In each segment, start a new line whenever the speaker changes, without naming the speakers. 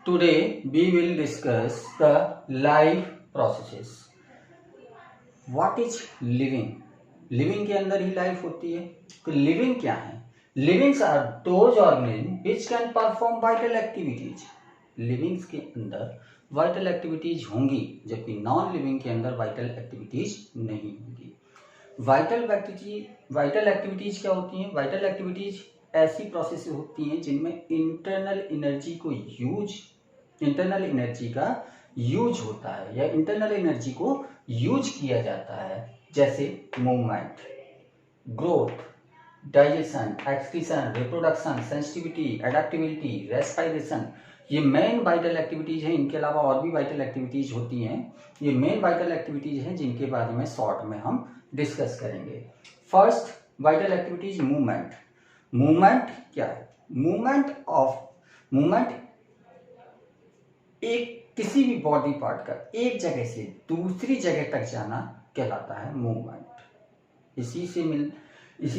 Today we will discuss the life processes. What is living? Living के अंदर ही life होती है। तो लिविंग क्या है? Livings are those organism which can perform vital activities. Livings के अंदर वाइटल एक्टिविटीज होंगी, जबकि नॉन लिविंग के अंदर वाइटल एक्टिविटीज नहीं होंगी। वाइटल एक्टिविटीज क्या होती हैं? वाइटल एक्टिविटीज ऐसी प्रोसेस होती हैं जिनमें इंटरनल एनर्जी का यूज होता है या इंटरनल एनर्जी को यूज किया जाता है, जैसे movement, growth, digestion, excretion, reproduction, sensitivity, adaptability, respiration. ये मेन वाइटल एक्टिविटीज हैं। इनके अलावा और भी वाइटल एक्टिविटीज होती हैं। ये मेन वाइटल एक्टिविटीज हैं जिनके बारे में शॉर्ट में हम डिस्कस करेंगे। First vital activities movement. Movement क्या है? मूवमेंट एक किसी भी बॉडी पार्ट का एक जगह से दूसरी जगह तक जाना कहलाता है मूवमेंट। इसी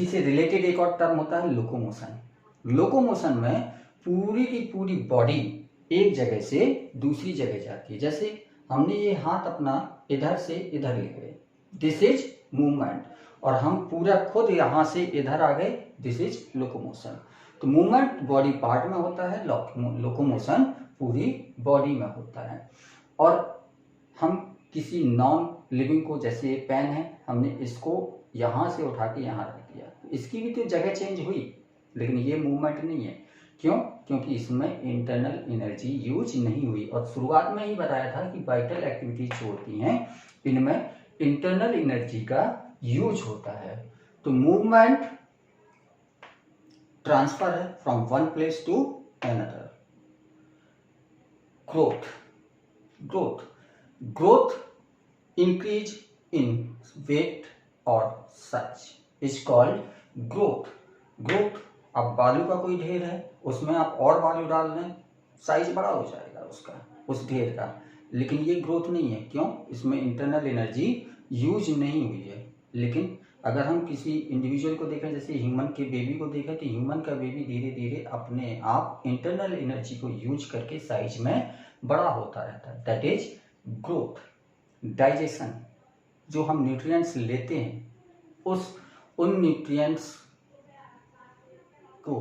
से रिलेटेड एक और टर्म होता है लोकोमोशन। लोकोमोशन में पूरी की पूरी बॉडी एक जगह से दूसरी जगह जाती है। जैसे हमने ये हाथ अपना इधर से इधर ले गए, दिस इज मूवमेंट, और हम पूरा खुद यहां से इधर आ गए, दिस इज लोकोमोशन। तो मूवमेंट बॉडी पार्ट में होता है, लोकोमोशन पूरी बॉडी में होता है। और हम किसी नॉन लिविंग को, जैसे पेन है, हमने इसको यहां से उठा के यहां रख दिया, इसकी भी तो जगह चेंज हुई, लेकिन ये मूवमेंट नहीं है। क्यों? क्योंकि इसमें इंटरनल एनर्जी यूज नहीं हुई। और शुरुआत में ही बताया था कि वाइटल एक्टिविटीज जो होती हैं इनमें इंटरनल एनर्जी का यूज होता है। तो मूवमेंट ट्रांसफर है from one place to another. Growth increase in weight or such is called growth. अब बालू का कोई ढेर है, उसमें आप और बालू डाल दें, साइज बड़ा हो जाएगा उसका, उस ढेर का, लेकिन ये ग्रोथ नहीं है। क्यों? इसमें इंटरनल एनर्जी यूज नहीं हुई है। लेकिन अगर हम किसी इंडिविजुअल को देखें, जैसे ह्यूमन के बेबी को देखें, तो ह्यूमन का बेबी धीरे धीरे अपने आप इंटरनल एनर्जी को यूज करके साइज में बड़ा होता रहता है, दैट इज ग्रोथ। डाइजेशन, जो हम न्यूट्रिएंट्स लेते हैं उन न्यूट्रिएंट्स को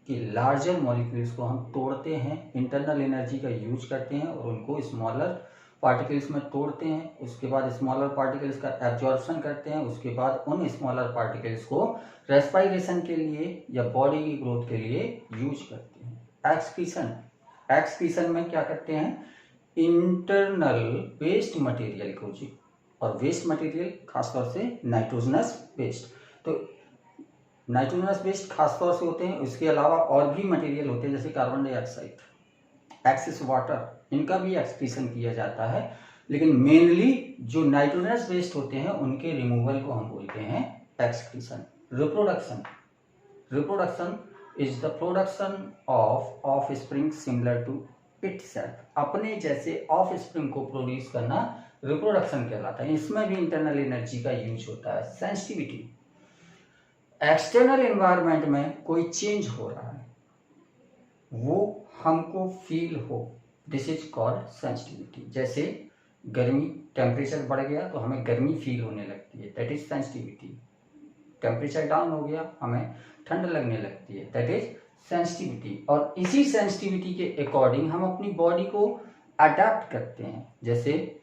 कि लार्जर मॉलिक्यूल्स को हम तोड़ते हैं, इंटरनल एनर्जी का यूज करते हैं और उनको स्मॉलर पार्टिकल्स में तोड़ते हैं। उसके बाद स्मॉलर पार्टिकल्स का एब्जॉर्प्शन करते हैं। उसके बाद उन स्मॉलर पार्टिकल्स को रेस्पिरेशन के लिए या बॉडी की ग्रोथ के लिए यूज करते हैं। एक्सक्रीशन में क्या करते हैं? इंटरनल वेस्ट मटेरियल को जी, और वेस्ट मटेरियल खासतौर से नाइट्रोजनस वेस्ट। तो नाइट्रोजनस वेस्ट खासतौर से होते हैं, इसके अलावा और भी मटेरियल होते हैं जैसे कार्बन डाइऑक्साइड, एक्सेस वाटर, इनका भी एक्सक्रीशन किया जाता है। लेकिन मेनली जो नाइट्रोजनस वेस्ट होते हैं उनके रिमूवल को हम बोलते हैं excretion. Reproduction is the production of offspring similar to itself. अपने जैसे ऑफ स्प्रिंग को प्रोड्यूस करना रिप्रोडक्शन कहलाता है। इसमें भी इंटरनल एनर्जी का यूज होता है। सेंसिटिविटी, एक्सटर्नल एनवायरनमेंट में कोई चेंज हो रहा है, वो हमको फील हो, दिस इज कॉल्ड सेंसिटिविटी। जैसे गर्मी, टेम्परेचर बढ़ गया तो हमें गर्मी फील होने लगती है, that is sensitivity. Temperature down हो गया, हमें ठंड लगने लगती है, दैट इज सेंसिटिविटी। और इसी सेंसिटिविटी के अकॉर्डिंग हम अपनी बॉडी को अडेप्ट करते हैं। जैसे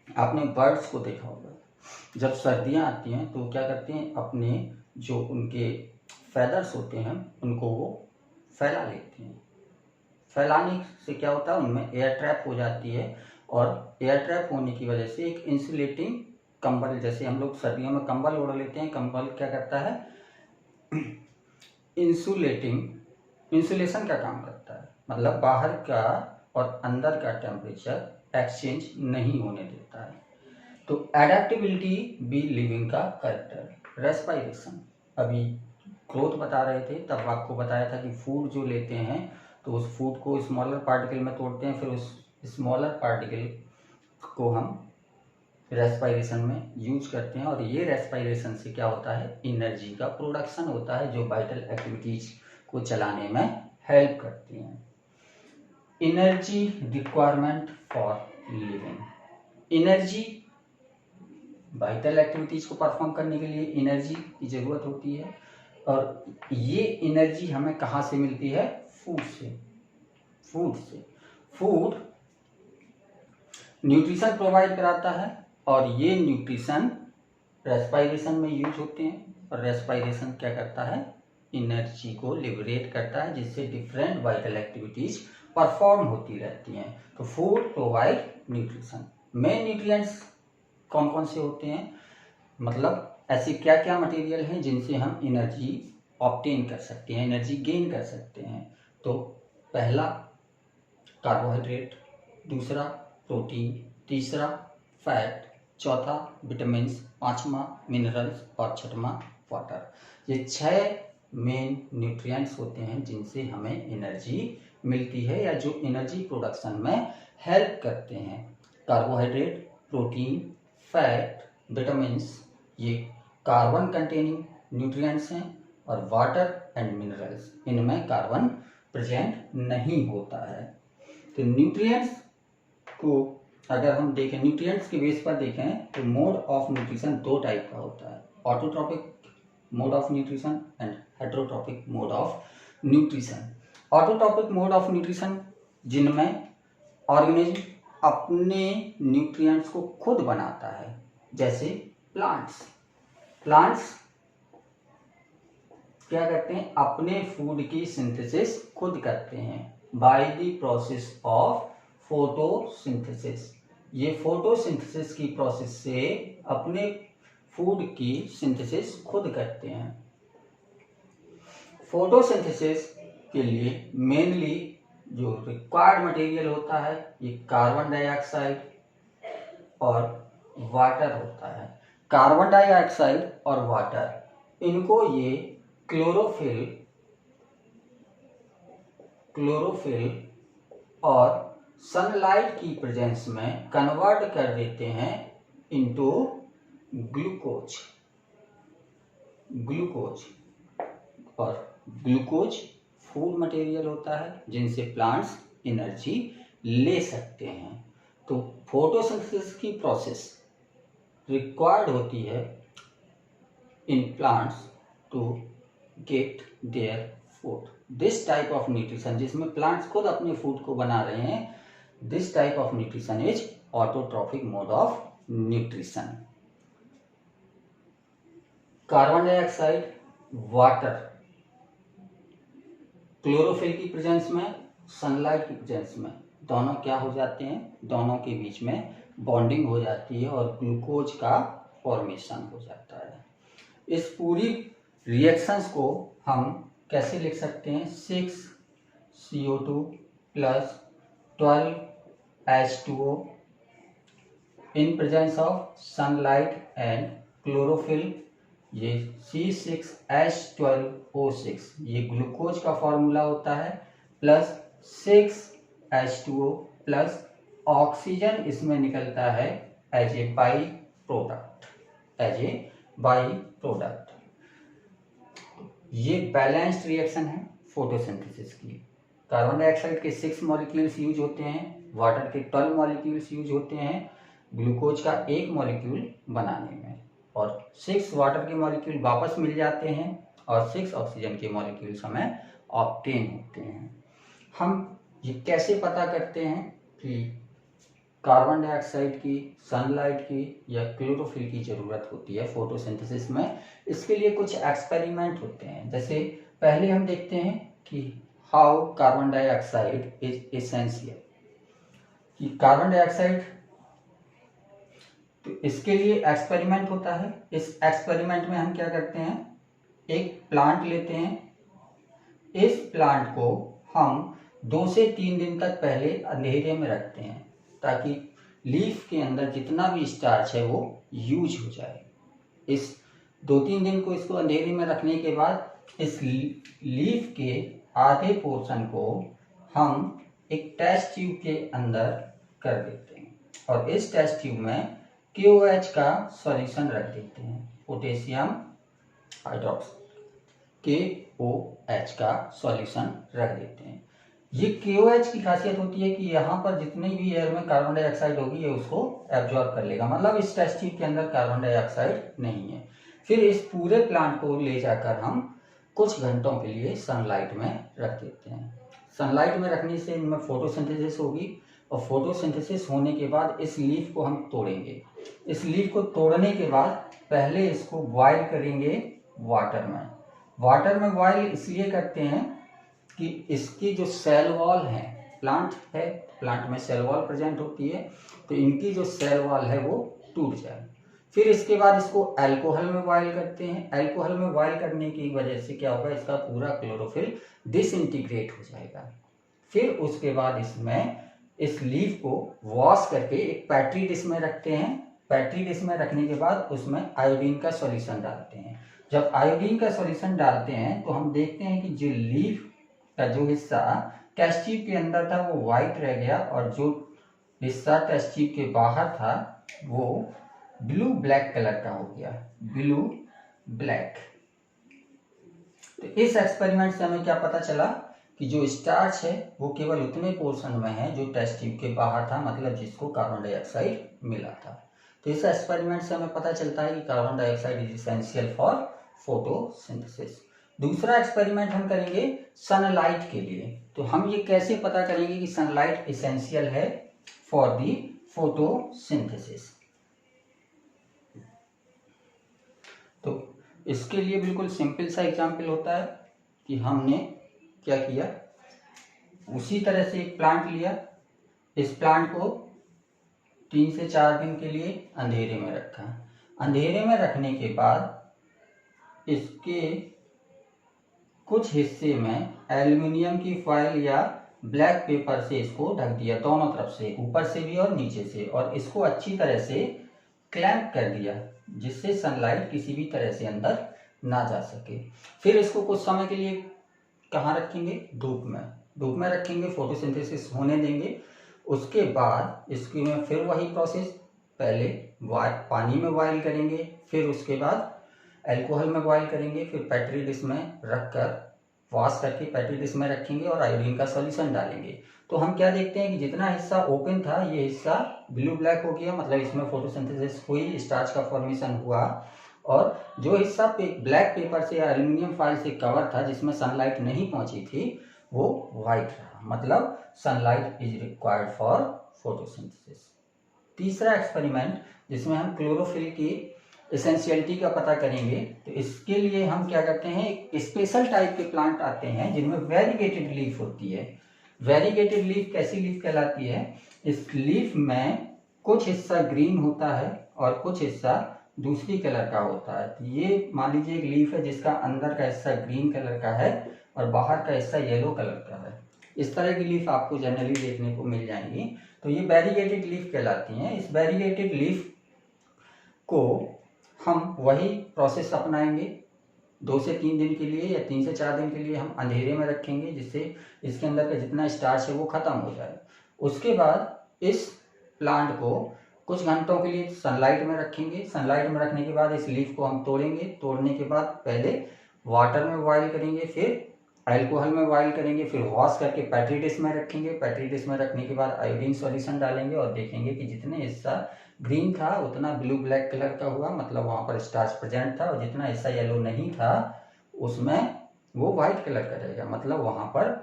आपने बर्ड्स को देखा होगा, जब सर्दियां आती हैं तो क्या करते हैं, अपने जो उनके फेदर्स होते हैं उनको वो फैला लेते हैं। फैलाने से क्या होता है, उनमें एयर ट्रैप हो जाती है, और एयर ट्रैप होने की वजह से एक इंसुलेटिंग कंबल, जैसे हम लोग सर्दियों में कंबल ओढ़ लेते हैं, कंबल क्या करता है, इंसुलेशन का काम करता है, मतलब बाहर का और अंदर का टेम्परेचर एक्सचेंज नहीं होने देता है। तो एडेप्टेबिलिटी भी लिविंग का कैरेक्टर। रेस्पिरेशन, अभी ग्रोथ बता रहे थे, तब आपको बताया था कि फूड जो लेते हैं तो उस फूड को स्मॉलर पार्टिकल में तोड़ते हैं, फिर उस स्मॉलर पार्टिकल को हम रेस्पिरेशन में यूज करते हैं, और ये रेस्पिरेशन से क्या होता है, एनर्जी का प्रोडक्शन होता है जो वाइटल एक्टिविटीज को चलाने में हेल्प करती हैं। Energy requirement for living. Energy, vital activities को परफॉर्म करने के लिए एनर्जी की जरूरत होती है, और ये एनर्जी हमें कहाँ से मिलती है? फूड से। फूड न्यूट्रिशन प्रोवाइड कराता है, और ये न्यूट्रिशन रेस्पिरेशन में यूज होते हैं, और रेस्पिरेशन क्या करता है? एनर्जी को लिबरेट करता है, जिससे डिफरेंट वाइटल एक्टिविटीज परफॉर्म होती रहती हैं। तो food provide nutrition. Main nutrients कौन कौन से होते हैं, मतलब ऐसे क्या क्या मटेरियल हैं जिनसे हम एनर्जी ऑब्टेन कर सकते हैं, एनर्जी गेन कर सकते हैं? तो पहला कार्बोहाइड्रेट, दूसरा प्रोटीन, तीसरा फैट, चौथा विटामिन, पांचवा मिनरल्स और छठवां वाटर। ये 6 मेन न्यूट्रिएंट्स होते हैं जिनसे हमें एनर्जी मिलती है, या जो एनर्जी प्रोडक्शन में हेल्प करते हैं। कार्बोहाइड्रेट, प्रोटीन, फैट, विटामिन्स, ये कार्बन कंटेनिंग न्यूट्रिएंट्स हैं, और वाटर एंड मिनरल्स, इनमें कार्बन प्रेजेंट नहीं होता है। तो न्यूट्रिएंट्स को अगर हम देखें, न्यूट्रिएंट्स के बेस पर देखें, तो मोड ऑफ न्यूट्रिशन 2 टाइप का होता है, autotrophic mode of nutrition and heterotrophic mode of nutrition. Autotrophic mode of nutrition, जिनमें ऑर्गेनिज्म अपने न्यूट्रिएंट्स को खुद बनाता है, जैसे प्लांट्स क्या करते हैं? अपने फूड की सिंथेसिस खुद करते हैं by the process of photosynthesis. ये फोटोसिंथेसिस की प्रोसेस से अपने फूड की सिंथेसिस खुद करते हैं। फोटोसिंथेसिस के लिए मेनली जो रिक्वायर्ड मटेरियल होता है, ये कार्बन डाइऑक्साइड और वाटर होता है। कार्बन डाइऑक्साइड और वाटर, इनको ये क्लोरोफिल और सनलाइट की प्रेजेंस में कन्वर्ट कर देते हैं इनटू ग्लूकोज। और ग्लूकोज फूड मटेरियल होता है जिनसे प्लांट्स एनर्जी ले सकते हैं। तो फोटोसिंथेसिस की प्रोसेस रिक्वायर्ड होती है in plants to get their food. This type of nutrition, जिसमें प्लांट्स खुद अपने फूड को बना रहे हैं, this type of nutrition is autotrophic mode of nutrition. Carbon dioxide, water, chlorophyll की प्रेजेंस में, सनलाइट की प्रेजेंस में, दोनों क्या हो जाते हैं? दोनों के बीच में बॉन्डिंग हो जाती है और ग्लूकोज का फॉर्मेशन हो जाता है। इस पूरी रिएक्शंस को हम कैसे लिख सकते हैं? 6CO2 plus 12H2O in presence of sunlight and chlorophyll. ये C6H12O6 ये ग्लूकोज का फॉर्मूला होता है, प्लस 6H2O प्लस ऑक्सीजन इसमें निकलता है एज ए बाई प्रोडक्ट। ये बैलेंस्ड रिएक्शन है फोटोसिंथेसिस की। कार्बन डाइऑक्साइड के 6 मॉलिक्यूल्स यूज होते हैं, वाटर के 12 मॉलिक्यूल्स यूज होते हैं ग्लूकोज का 1 मॉलिक्यूल बनाने में, और 6 वाटर के मॉलिक्यूल वापस मिल जाते हैं और 6 ऑक्सीजन के मॉलिक्यूल्स हमें ऑब्टेन होते हैं। हम ये कैसे पता करते हैं कि कार्बन डाइऑक्साइड की, सनलाइट की या क्लोरोफिल की जरूरत होती है फोटोसिंथेसिस में? इसके लिए कुछ एक्सपेरिमेंट होते हैं। जैसे पहले हम देखते हैं कि how carbon dioxide is essential, कि कार्बन डाइऑक्साइड, तो इसके लिए एक्सपेरिमेंट होता है। इस एक्सपेरिमेंट में हम क्या करते हैं? एक प्लांट लेते हैं, इस प्लांट को हम 2 से 3 दिन तक पहले अंधेरे में रखते हैं, ताकि लीफ के अंदर जितना भी स्टार्च है वो यूज हो जाए। इस 2-3 दिन को इसको अंधेरे में रखने के बाद इस लीफ के आधे पोर्शन को हम एक टेस्ट ट्यूब के अंदर कर देते हैं, और इस टेस्ट ट्यूब में KOH का सॉल्यूशन रख देते हैं, पोटेशियम हाइड्रोक्साइड KOH का सॉल्यूशन रख देते हैं। ये KOH की खासियत होती है कि यहाँ पर जितनी भी एयर में कार्बन डाइऑक्साइड होगी ये उसको एब्जॉर्ब कर लेगा, मतलब इस टेस्ट ट्यूब के अंदर कार्बन डाइऑक्साइड नहीं है। फिर इस पूरे प्लांट को ले जाकर हम कुछ घंटों के लिए सनलाइट में रख देते हैं। सनलाइट में रखने से इनमें फोटोसिंथेसिस होगी और फोटोसिंथेसिस होने के बाद इस लीफ को हम तोड़ेंगे। इस लीफ को तोड़ने के बाद पहले इसको बॉयल करेंगे वाटर में। वाटर में बॉयल इसलिए करते हैं कि इसकी जो सेल वॉल है, प्लांट में सेल वॉल प्रेजेंट होती है, तो इनकी जो सेल वॉल है वो टूट जाए। फिर इसके बाद इसको अल्कोहल में बॉयल करते हैं। अल्कोहल में बॉयल करने की वजह से क्या होगा, इसका पूरा क्लोरोफिल डिसइंटीग्रेट हो जाएगा। फिर उसके बाद इसमें इस लीफ को वॉश करके एक पैट्री डिश में रखते हैं। पैट्री डिश में रखने के बाद उसमें आयोडीन का सॉल्यूशन डालते हैं। जब आयोडीन का सॉल्यूशन डालते हैं तो हम देखते हैं कि जो लीफ का जो हिस्सा टेस्ट ट्यूब के अंदर था वो व्हाइट रह गया और जो हिस्सा टेस्ट ट्यूब के बाहर था वो ब्लू ब्लैक कलर का हो गया, ब्लू ब्लैक। तो इस एक्सपेरिमेंट से हमें क्या पता चला कि जो स्टार्च है वो केवल उतने पोर्शन में है जो टेस्ट ट्यूब के बाहर था, मतलब जिसको कार्बन डाइऑक्साइड मिला था। तो इस एक्सपेरिमेंट से हमें पता चलता है कि carbon dioxide is essential for photosynthesis. दूसरा एक्सपेरिमेंट हम करेंगे सनलाइट के लिए। तो हम ये कैसे पता करेंगे कि सनलाइट एसेंशियल है फॉर दी फोटोसिंथेसिस। तो इसके लिए बिल्कुल सिंपल सा एग्जाम्पल होता है कि हमने क्या किया, उसी तरह से एक प्लांट लिया, इस प्लांट को 3 से 4 दिन के लिए अंधेरे में रखा। अंधेरे में रखने के बाद इसके कुछ हिस्से में एल्युमिनियम की फॉइल या ब्लैक पेपर से इसको ढक दिया, दोनों तरफ से, ऊपर से भी और नीचे से, और इसको अच्छी तरह से क्लैंप कर दिया जिससे सनलाइट किसी भी तरह से अंदर ना जा सके। फिर इसको कुछ समय के लिए कहाँ रखेंगे, धूप में रखेंगे, फोटोसिंथेसिस होने देंगे। उसके बाद इसकी में फिर वही प्रोसेस, पहले पानी में बॉयल करेंगे, फिर उसके बाद अल्कोहल में बॉयल करेंगे, फिर पेट्री डिश में रखकर वॉश करके पेट्री डिश में रखेंगे और आयोडीन का सॉल्यूशन डालेंगे। तो हम क्या देखते हैं कि जितना हिस्सा ओपन था ये हिस्सा ब्लू ब्लैक हो गया, मतलब इसमें फोटोसिंथेसिस हुई, स्टार्च का फॉर्मेशन हुआ, और जो हिस्सा ब्लैक पेपर से या एल्यूमिनियम फॉइल से कवर था जिसमें सनलाइट नहीं पहुंची थी वो व्हाइट रहा, मतलब sunlight is required for photosynthesis. तीसरा एक्सपेरिमेंट जिसमें हम क्लोरोफिल की एसेंशियलिटी का पता करेंगे, तो इसके लिए हम क्या करते हैं, एक स्पेशल टाइप के प्लांट आते हैं जिनमें वेरीगेटेड लीफ होती है। वेरीगेटेड लीफ कैसी लीफ कहलाती है, इस लीफ में कुछ हिस्सा ग्रीन होता है और कुछ हिस्सा दूसरी कलर का होता है। तो ये मान लीजिए एक लीफ है जिसका अंदर का हिस्सा ग्रीन कलर का है और बाहर का हिस्सा येलो कलर का है। इस तरह की लीफ आपको जनरली देखने को मिल जाएंगी, तो ये वेरीगेटेड लीफ कहलाती हैं। इस वेरीगेटेड लीफ को हम वही प्रोसेस अपनाएंगे, 2 से 3 दिन के लिए या 3 से 4 दिन के लिए हम अंधेरे में रखेंगे जिससे इसके अंदर का जितना स्टार्च है वो खत्म हो जाए। उसके बाद इस प्लांट को कुछ घंटों के लिए सनलाइट में रखेंगे। सनलाइट में रखने के बाद इस लीफ को हम तोड़ेंगे। तोड़ने के बाद पहले वाटर में बॉयल करेंगे, फिर अल्कोहल में बॉयल करेंगे, फिर वॉश करके पेट्री डिश में रखेंगे। पेट्री डिश में रखने के बाद आयोडीन सॉल्यूशन डालेंगे और देखेंगे कि जितने हिस्सा ग्रीन था उतना ब्लू ब्लैक कलर का हुआ, मतलब वहां पर स्टार्च प्रेजेंट था, और जितना हिस्सा येलो नहीं था उसमें वो व्हाइट कलर का रहेगा, मतलब वहां पर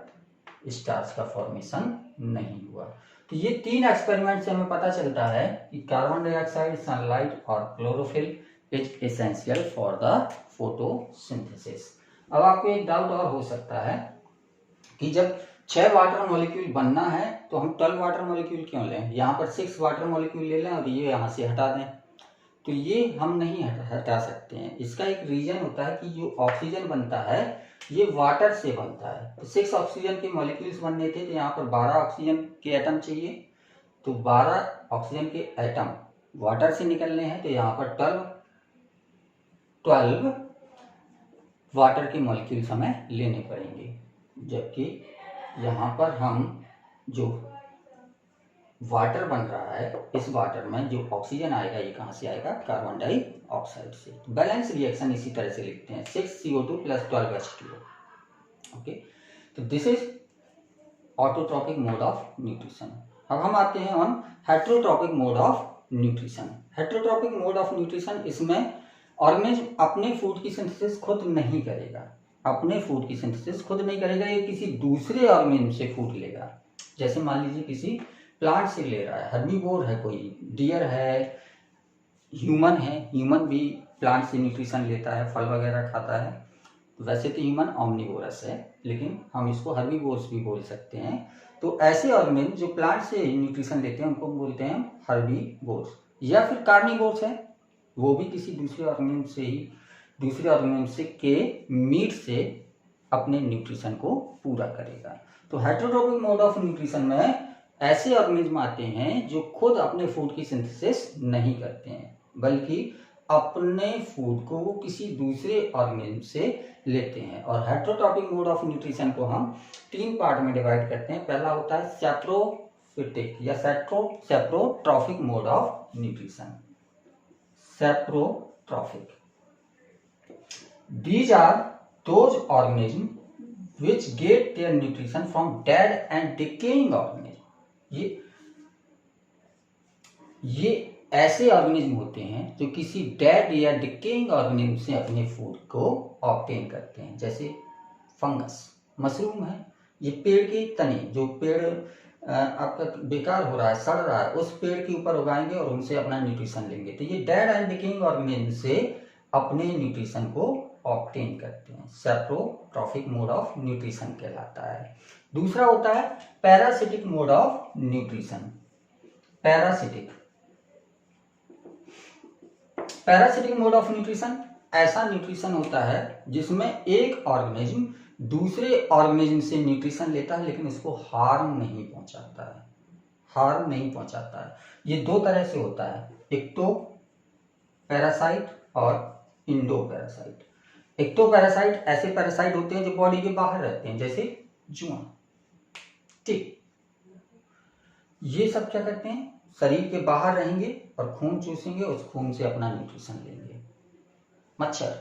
स्टार्च का फॉर्मेशन नहीं हुआ। तो ये 3 एक्सपेरिमेंट से हमें पता चलता है कि कार्बन डाइऑक्साइड, सनलाइट और chlorophyll is essential for the photosynthesis. अब आपको एक डाउट और हो सकता है कि जब 6 वाटर मॉलिक्यूल बनना है तो हम 12 वाटर मॉलिक्यूल क्यों लें, यहाँ पर 6 वाटर मॉलिक्यूल ले लें और ये यहाँ से हटा दें। तो ये हम नहीं हटा सकते हैं। इसका एक रीजन होता है कि जो ऑक्सीजन बनता है ये वाटर से बनता है। तो 6 ऑक्सीजन के मॉलिक्यूल्स बनने थे, तो यहाँ पर 12 ऑक्सीजन के एटम चाहिए, तो 12 ऑक्सीजन के एटम वाटर से निकलने हैं, तो यहाँ पर 12 वाटर के मॉलिक्यूल्स हमें लेने पड़ेंगे। जबकि यहाँ पर हम जो वाटर बन रहा है इस वाटर में जो ऑक्सीजन आएगा ये कहाँ से आएगा, कार्बन डाइऑक्साइड से। तो बैलेंस रिएक्शन इसी तरह से लिखते हैं, 6CO2 + 12H2O। ओके, तो this is autotrophic mode of nutrition. अब हम आते हैं on heterotrophic mode of nutrition. Heterotrophic mode of nutrition, इसमें ऑर्गेनिज्म अपने फूड की सिंथेसिस खुद नहीं करेगा, अपने फूड की सिंथेसिस खुद नहीं करेगा, ये किसी दूसरे ऑर्गेनिज्म से फूड लेगा। जैसे मान लीजिए किसी प्लांट से ले रहा है, हर्बीवोर है, कोई डियर है, ह्यूमन है, ह्यूमन भी प्लांट से न्यूट्रिशन लेता है, फल वगैरह खाता है। वैसे तो ह्यूमन ऑमनिवोरस है, लेकिन हम इसको हर्बीवोर्स भी बोल सकते हैं। तो ऐसे ऑर्गेनिज्म जो प्लांट से न्यूट्रिशन लेते हैं उनको बोलते हैं हर्बीवोर्स। या फिर कार्निवोर्स है, वो भी किसी दूसरे ऑर्गेनिज्म से ही, दूसरे ऑर्गेनिज्म से के मीट से अपने न्यूट्रिशन को पूरा करेगा। तो हेट्रोट्रॉपिक मोड ऑफ न्यूट्रिशन में ऐसे ऑर्गेनिज्म आते हैं जो खुद अपने फूड की सिंथेसिस नहीं करते हैं, बल्कि अपने फूड को वो किसी दूसरे ऑर्गेनिज्म से लेते हैं। और हेट्रोट्रॉपिक मोड ऑफ न्यूट्रिशन को हम 3 पार्ट में डिवाइड करते हैं। पहला होता है सैप्रोफिटिक या saprotrophic mode of nutrition. Saprotrophic, these are those organisms which get their nutrition from dead and decaying organism। ये ऐसे ऑर्गेनिज्म होते हैं जो किसी डेड या डिकेइंग ऑर्गेनिज्म से अपने फूड को ऑब्टेन करते हैं। जैसे फंगस, मशरूम है, ये पेड़ के तने, जो पेड़ आपका बेकार हो रहा है, सड़ रहा है, उस पेड़ के ऊपर उगाएंगे और उनसे अपना न्यूट्रिशन लेंगे। तो ये डेड एंड डिकेइंग ऑर्गेनिज्म से अपने न्यूट्रिशन को ऑब्टेन करते हैं। सैप्रोट्रॉफिक मोड ऑफ न्यूट्रिशन कहलाता है। दूसरा होता है parasitic mode of nutrition. Parasitic mode of nutrition ऐसा न्यूट्रिशन होता है जिसमें एक ऑर्गेनिज्म दूसरे ऑर्गेनिज्म से न्यूट्रिशन लेता है, लेकिन उसको हार्म नहीं पहुंचाता है। ये 2 तरह से होता है, एक्टो पैरासाइट और इंडो पैरासाइट। एक्टो पैरासाइट ऐसे पैरासाइट होते हैं जो बॉडी के बाहर रहते हैं, जैसे जुआ, ठीक। ये सब क्या करते हैं, शरीर के बाहर रहेंगे और खून चूसेंगे, उस खून से अपना न्यूट्रिशन लेंगे। मच्छर,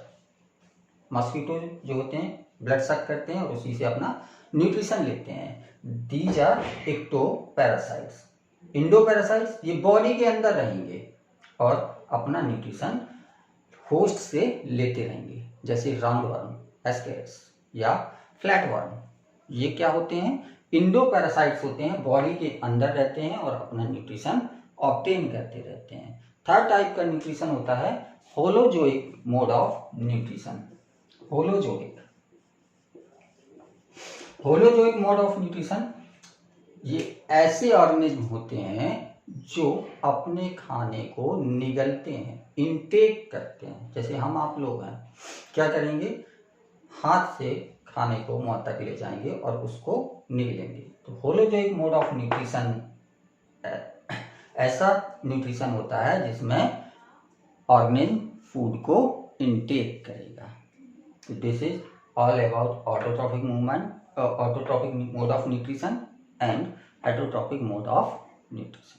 मॉस्किटो जो होते हैं ब्लड सक करते हैं और उसी से अपना न्यूट्रिशन लेते हैं। These are ectoparasites. Endoparasites, ये बॉडी के अंदर रहेंगे और अपना न्यूट्रिशन होस्ट से लेते रहेंगे, जैसे राउंड वर्म, एस्केरिस या फ्लैट वर्म। ये क्या होते हैं, इंडो पैरासाइट्स होते हैं, बॉडी के अंदर रहते हैं और अपना न्यूट्रिशन ऑब्टेन करते रहते हैं। थर्ड टाइप का न्यूट्रिशन होता है holozoic mode of nutrition. Holozoic mode of nutrition, ये ऐसे ऑर्गेनिज्म होते हैं जो अपने खाने को निगलते हैं, इनटेक करते हैं। जैसे हम आप लोग हैं, क्या करेंगे, हाथ से खाने को मुंह तक ले जाएंगे और उसको निगलेंगे। तो होलोजोइक मोड ऑफ न्यूट्रिशन ऐसा न्यूट्रिशन होता है जिसमें ऑर्गेनिज्म फूड को इनटेक करेगा। तो this is all about autotrophic mode of nutrition and heterotrophic mode of nutrition.